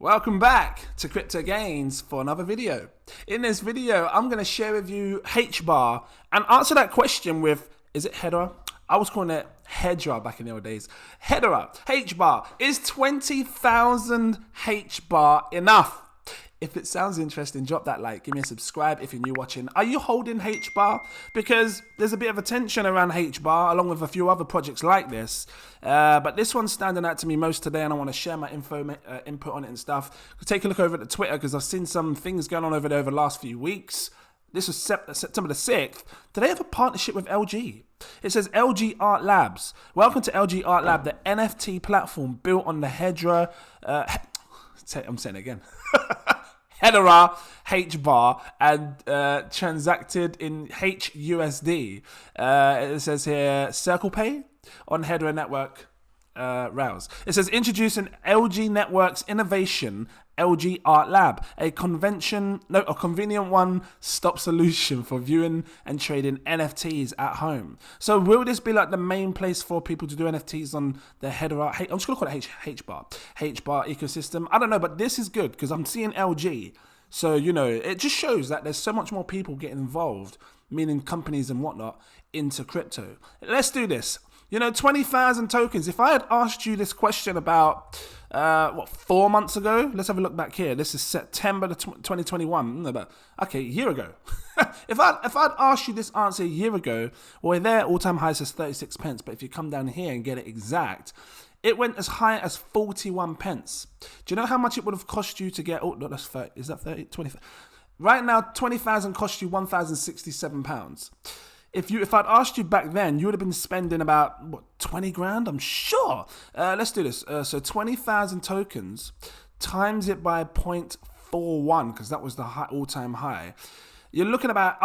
Welcome back to Crypto Gains for another video. In this video, I'm going to share with you HBAR and answer that question with, is it HEDERA? I was calling it HEDERA back in the old days. HEDERA, HBAR, is 20,000 HBAR enough? If it sounds interesting, drop that like, give me a subscribe if you're new watching. Are you holding HBAR? Because there's a bit of attention around HBAR along with a few other projects like this. But this one's standing out to me most today and I want to share my input on it and stuff. Take a look over at the Twitter because I've seen some things going on over there over the last few weeks. This was September the 6th. Do they have a partnership with LG? It says LG Art Labs. Welcome to LG Art Lab, the NFT platform built on the HEDERA. I'm saying it again. HEDERA, HBAR, and transacted in HUSD. It says here, Circle Pay on HEDERA network rails. It says introducing LG Networks Innovation, LG Art Lab, a convenient one-stop solution for viewing and trading NFTs at home. So will this be like the main place for people to do NFTs on the HEDERA? I'm just going to call it HBAR ecosystem. I don't know, but this is good because I'm seeing LG. So, you know, it just shows that there's so much more people getting involved, meaning companies and whatnot, into crypto. Let's do this. You know, 20,000 tokens. If I had asked you this question about, 4 months ago? Let's have a look back here. This is September 2021. Okay, a year ago. if I'd asked you this answer a year ago, well, their all-time high says 36 pence. But if you come down here and get it exact, it went as high as 41 pence. Do you know how much it would have cost you to get, oh, no, that's 30. Is that 30? 20. Right now, 20,000 cost you £1,067. If I'd asked you back then, you would have been spending about, 20 grand? I'm sure. Let's do this. So 20,000 tokens, times it by 0.41, because that was the all-time high. You're looking about,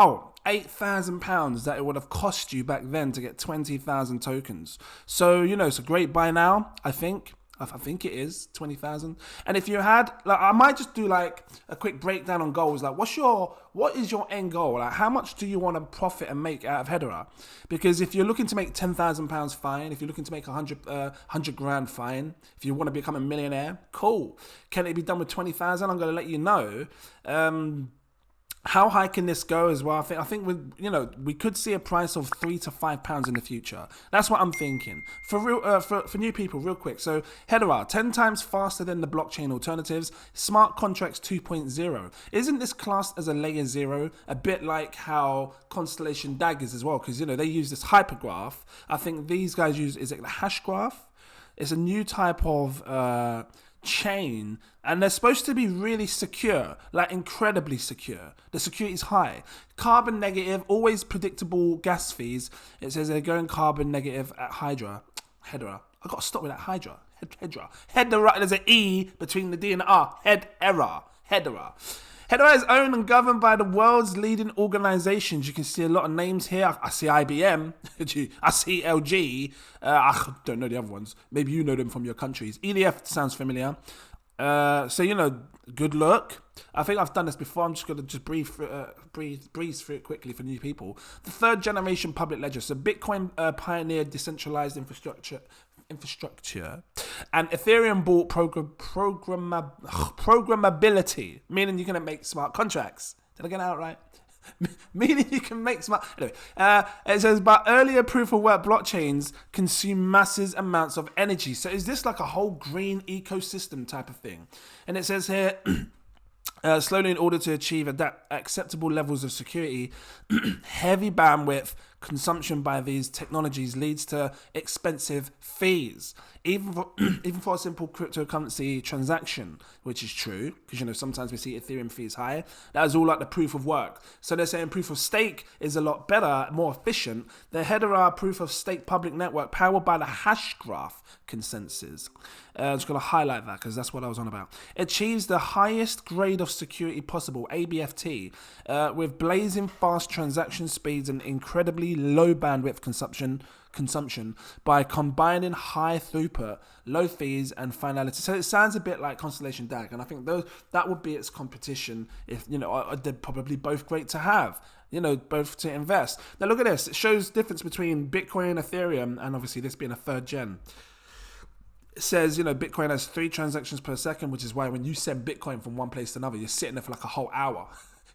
£8,000 that it would have cost you back then to get 20,000 tokens. So, you know, it's a great buy now, I think. I think it is 20,000. And if you had, like, I might just do like a quick breakdown on goals. Like, what is your end goal? Like, how much do you want to profit and make out of HEDERA? Because if you're looking to make £10,000, fine. If you're looking to make 100 grand, fine. If you want to become a millionaire, cool. Can it be done with 20,000? I'm going to let you know. How high can this go as well? I think we could see a price of £3 to £5 in the future. That's what I'm thinking. For new people, real quick. So HEDERA, 10 times faster than the blockchain alternatives. Smart contracts 2.0. Isn't this classed as a layer 0? A bit like how Constellation DAG is as well, because they use this hypergraph. I think these guys use, is it the hash graph? It's a new type of chain, and they're supposed to be really secure, like incredibly secure. The security is high. Carbon negative, always predictable gas fees. It says they're going carbon negative at HEDERA. I got to stop with that HEDERA. There's an E between the D and the R. HEDERA. HEDERA is owned and governed by the world's leading organizations. You can see a lot of names here. I see IBM. I see LG. I don't know the other ones. Maybe you know them from your countries. EDF sounds familiar. So, good luck. I think I've done this before. I'm just going to breeze through it quickly for new people. The third generation public ledger. So Bitcoin pioneered decentralized infrastructure. And Ethereum bought programmability, meaning you're going to make smart contracts. Did I get it out right? Meaning you can make smart... Anyway, it says, but earlier proof-of-work blockchains consume massive amounts of energy. So is this like a whole green ecosystem type of thing? And it says here... slowly, in order to achieve acceptable levels of security, heavy bandwidth consumption by these technologies leads to expensive fees, even for a simple cryptocurrency transaction, which is true, because sometimes we see Ethereum fees high. That is all like the proof of work. So they're saying proof of stake is a lot better, more efficient. The HEDERA proof of stake public network powered by the hash graph consensus. I'm just going to highlight that because that's what I was on about. Achieves the highest grade of security possible, ABFT, with blazing fast transaction speeds and incredibly low bandwidth consumption by combining high throughput, low fees, and finality. So it sounds a bit like Constellation DAG, and I think that would be its competition. If they're probably both great to have. Both to invest. Now look at this. It shows difference between Bitcoin and Ethereum, and obviously this being a third gen. it says, Bitcoin has 3 transactions per second, which is why when you send Bitcoin from one place to another, you're sitting there for like a whole hour.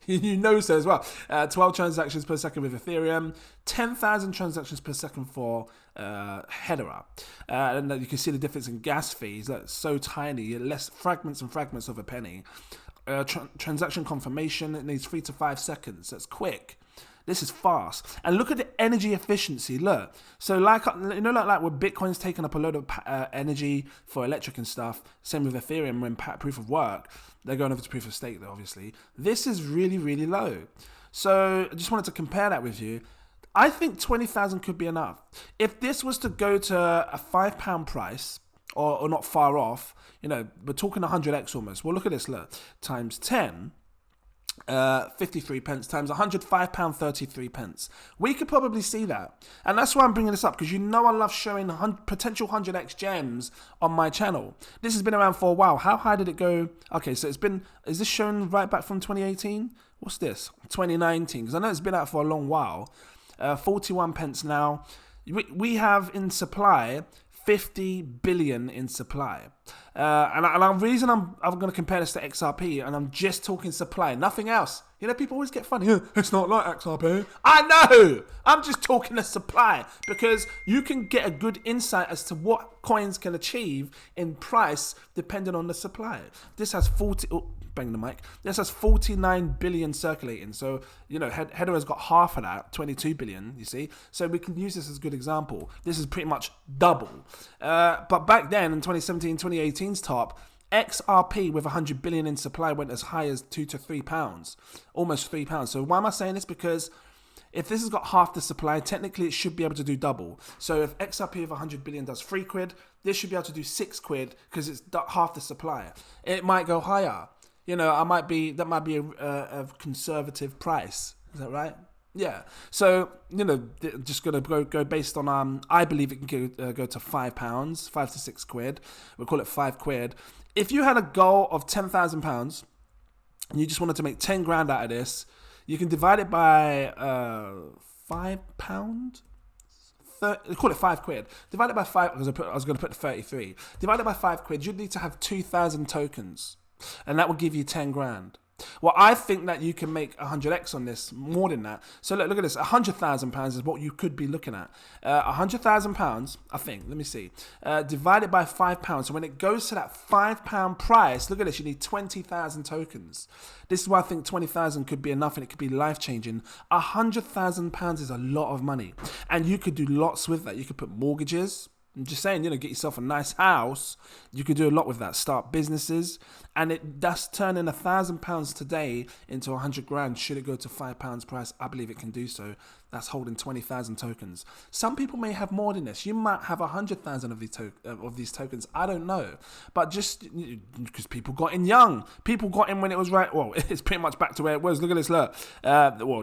So as well. 12 transactions per second with Ethereum, 10,000 transactions per second for HEDERA. And you can see the difference in gas fees. That's so tiny, less fragments and fragments of a penny. Transaction confirmation, it needs 3 to 5 seconds. That's quick. This is fast. And look at the energy efficiency. Look. So like where Bitcoin's taking up a load of energy for electric and stuff, same with Ethereum when proof of work, they're going over to proof of stake though, obviously. This is really, really low. So I just wanted to compare that with you. I think 20,000 could be enough. If this was to go to a £5 price, or not far off, we're talking 100x almost. Well, look at this, look. Times 10, 53 pence times 100, £5.33 pence. We could probably see that. And that's why I'm bringing this up, because I love showing potential 100x gems on my channel. This has been around for a while. How high did it go? Okay, so is this shown right back from 2018? What's this? 2019, because I know it's been out for a long while. 41 pence now. We have in supply 50 billion in supply. And the reason I'm going to compare this to XRP, and I'm just talking supply, nothing else. People always get funny. It's not like XRP. I know. I'm just talking the supply, because you can get a good insight as to what coins can achieve in price depending on the supply. This has 49 billion circulating. So, HEDERA's got half of that, 22 billion, you see. So we can use this as a good example. This is pretty much double. But back then, in 2017, 2018's top, Xrp with 100 billion in supply went as high as £2 to £3, almost £3. So why am I saying this? Because if this has got half the supply, technically it should be able to do double. So if XRP of 100 billion does £3, this should be able to do £6 because it's half the supply. It might go higher. That might be a conservative price. Is that right? Yeah. So, just going to go based on, I believe it can go to £5, £5 to £6. We'll call it £5. If you had a goal of £10,000 and you just wanted to make 10 grand out of this, you can divide it by £5. Call it £5. Divide it by 5, because I was going to put 33. Divide it by £5, you'd need to have 2,000 tokens. And that will give you 10 grand. Well, I think that you can make 100x on this, more than that. So look at this, £100,000 is what you could be looking at. £100,000, I think, let me see, divided by £5. So when it goes to that £5 price, look at this, you need 20,000 tokens. This is why I think 20,000 could be enough, and it could be life-changing. £100,000 is a lot of money, and you could do lots with that. You could put mortgages. I'm just saying, get yourself a nice house. You could do a lot with that. Start businesses, and that's turning £1,000 today into 100 grand. Should it go to £5 price? I believe it can do so. That's holding 20,000 tokens. Some people may have more than this. You might have 100,000 of these tokens. I don't know, but just because people got in young, people got in when it was right. Well, it's pretty much back to where it was. Look at this. Look,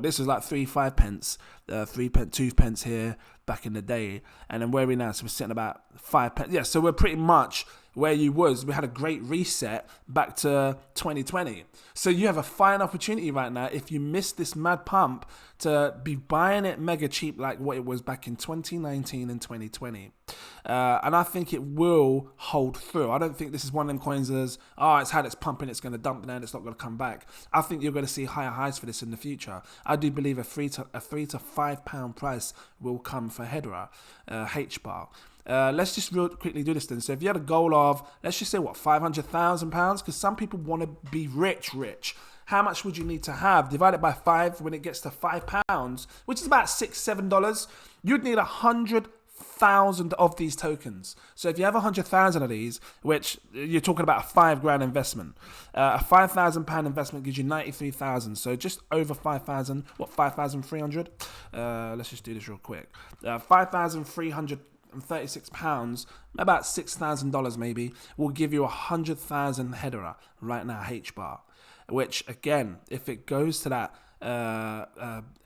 this is like 5 pence, 2 pence here back in the day, and then where are we now? So we're sitting about 5 pence. Yeah, so we're pretty much where you was. We had a great reset back to 2020. So you have a fine opportunity right now, if you missed this mad pump, to be buying it mega cheap like what it was back in 2019 and 2020. And I think it will hold through. I don't think this is one of them coins as, it's had its pump and it's going to dump down, it's not going to come back. I think you're going to see higher highs for this in the future. I do believe a £3 to £5 price will come for HEDERA, HBAR. Let's just real quickly do this then. So if you had a goal of, let's just say £500,000, because some people want to be rich. How much would you need to have? Divide it by 5 when it gets to £5, which is about $6-7. You'd need 100,000 of these tokens. So if you have 100,000 of these, which you're talking about a 5 grand investment, a £5,000 investment gives you 93,000. So just over 5,000. 5,300? Let's just do this real quick. 5,336 pounds, about $6,000 maybe, will give you 100,000 HEDERA right now, HBAR. Which again, if it goes to that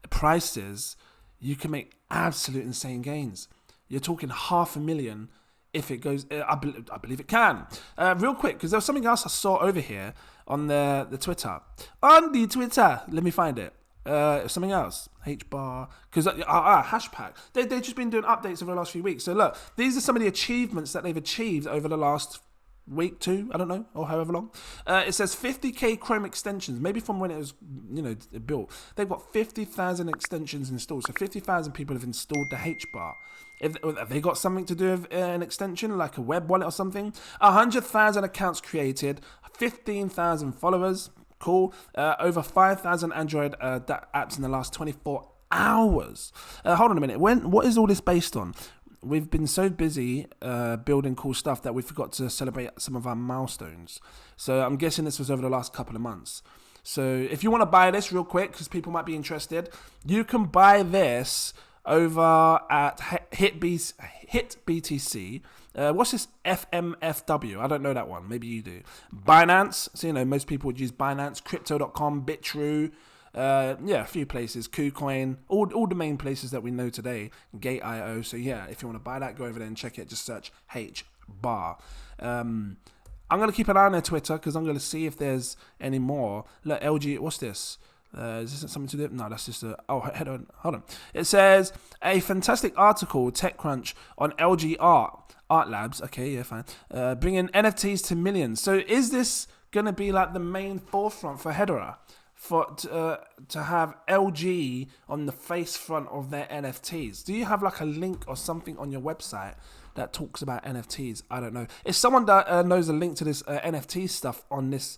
prices, you can make absolute insane gains. You're talking 500,000 if it goes. I believe it can. Real quick, because there was something else I saw over here on the Twitter. On the Twitter, let me find it. Something else, HBAR, because Hashpack. They've just been doing updates over the last few weeks. So look, these are some of the achievements that they've achieved over the last week, two, I don't know, or however long. It says 50k Chrome extensions, maybe from when it was, built. They've got 50,000 extensions installed, so 50,000 people have installed the HBAR. Have they got something to do with an extension, like a web wallet or something? 100,000 accounts created, 15,000 followers. Cool. Over 5,000 Android apps in the last 24 hours. Hold on a minute. What is all this based on? We've been so busy building cool stuff that we forgot to celebrate some of our milestones. So I'm guessing this was over the last couple of months. So if you want to buy this real quick, because people might be interested, you can buy this over at HitBTC. What's this FMFW? I don't know that one. Maybe you do. Binance. So, most people would use Binance, Crypto.com, Bitrue. A few places. KuCoin. All the main places that we know today. Gate.io. So, yeah, if you want to buy that, go over there and check it. Just search HBAR. I'm going to keep an eye on their Twitter because I'm going to see if there's any more. Look, LG, what's this? Is this something to do? No, that's just hold on. It says a fantastic article, TechCrunch, on LG Art Labs. Okay, yeah, fine. Bringing NFTs to millions. So is this going to be like the main forefront for HEDERA? To have LG on the face front of their NFTs? Do you have like a link or something on your website that talks about NFTs? I don't know. If someone that knows a link to this NFT stuff on this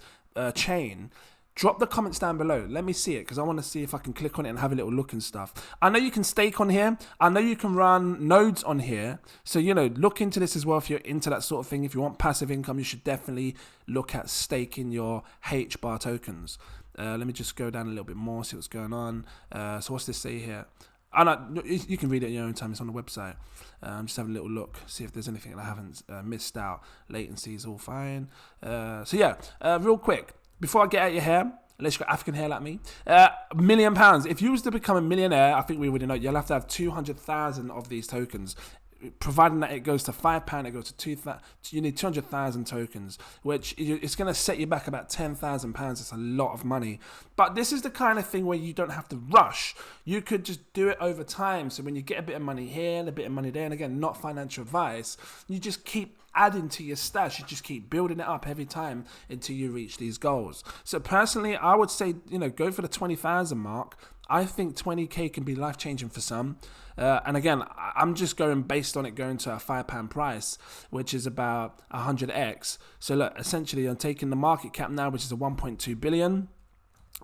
chain, drop the comments down below. Let me see it because I want to see if I can click on it and have a little look and stuff. I know you can stake on here. I know you can run nodes on here. So, look into this as well if you're into that sort of thing. If you want passive income, you should definitely look at staking your HBAR tokens. Let me just go down a little bit more, see what's going on. So what's this say here? You can read it in your own time. It's on the website. I'm just having a little look, see if there's anything that I haven't missed out. Latency is all fine. Real quick. Before I get out your hair, unless you've got African hair like me, £1 million. If you was to become a millionaire, I think we already know, you'll have to have 200,000 of these tokens. Providing that it goes to £5, it goes to 2,000. You need 200,000 tokens, which it's going to set you back about £10,000. It's a lot of money. But this is the kind of thing where you don't have to rush. You could just do it over time. So when you get a bit of money here and a bit of money there, and again, not financial advice, you just keep adding to your stash. You just keep building it up every time until you reach these goals. So personally, I would say, go for the 20,000 mark. I think 20k can be life-changing for some. And again, I'm just going based on it going to a £5 price, which is about 100x. So look, essentially I'm taking the market cap now, which is a 1.2 billion.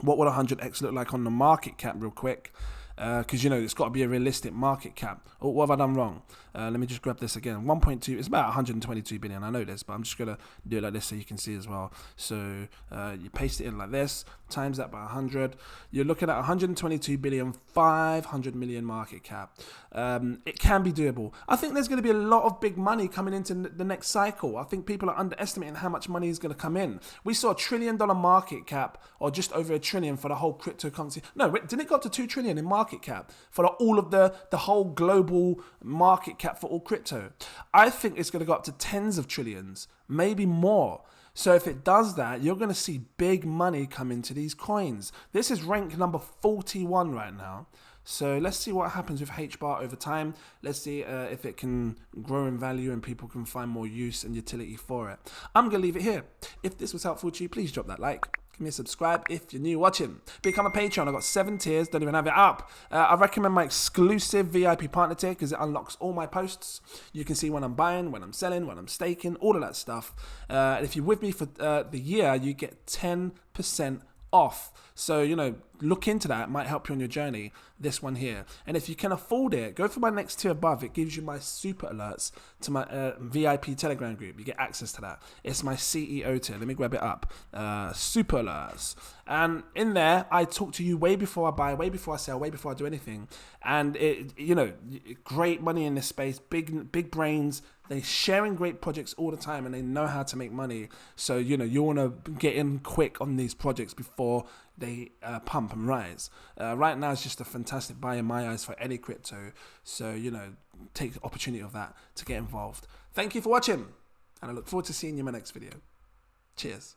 What would 100x look like on the market cap real quick? Because, it's got to be a realistic market cap. Oh, what have I done wrong? Let me just grab this again. 1.2, it's about 122 billion. I know this, but I'm just going to do it like this so you can see as well. So you paste it in like this, times that by 100. You're looking at 122 billion, 500 million market cap. It can be doable. I think there's going to be a lot of big money coming into the next cycle. I think people are underestimating how much money is going to come in. We saw $1 trillion market cap, or just over $1 trillion for the whole cryptocurrency. No, didn't it go up to $2 trillion in market cap for all of the whole global market cap for all crypto? I think it's going to go up to tens of trillions, maybe more. So if it does that, you're going to see big money come into these coins. This is rank number 41 right now. So let's see what happens with HBAR over time. Let's see if it can grow in value and people can find more use and utility for it. I'm going to leave it here. If this was helpful to you, please drop that like. Give me a subscribe if you're new watching. Become a Patreon. I've got 7 tiers. Don't even have it up. I recommend my exclusive VIP partner tier because it unlocks all my posts. You can see when I'm buying, when I'm selling, when I'm staking, all of that stuff. If you're with me for the year, you get 10% off. So, look into that. It might help you on your journey. This one here. And if you can afford it, go for my next tier above. It gives you my super alerts to my VIP Telegram group. You get access to that. It's my CEO tier. Let me grab it up. Super alerts. And in there, I talk to you way before I buy, way before I sell, way before I do anything. And great money in this space. Big brains. They're sharing great projects all the time and they know how to make money. So, you want to get in quick on these projects before they pump and rise. Right now, it's just a fantastic buy in my eyes for any crypto. So, take the opportunity of that to get involved. Thank you for watching. And I look forward to seeing you in my next video. Cheers.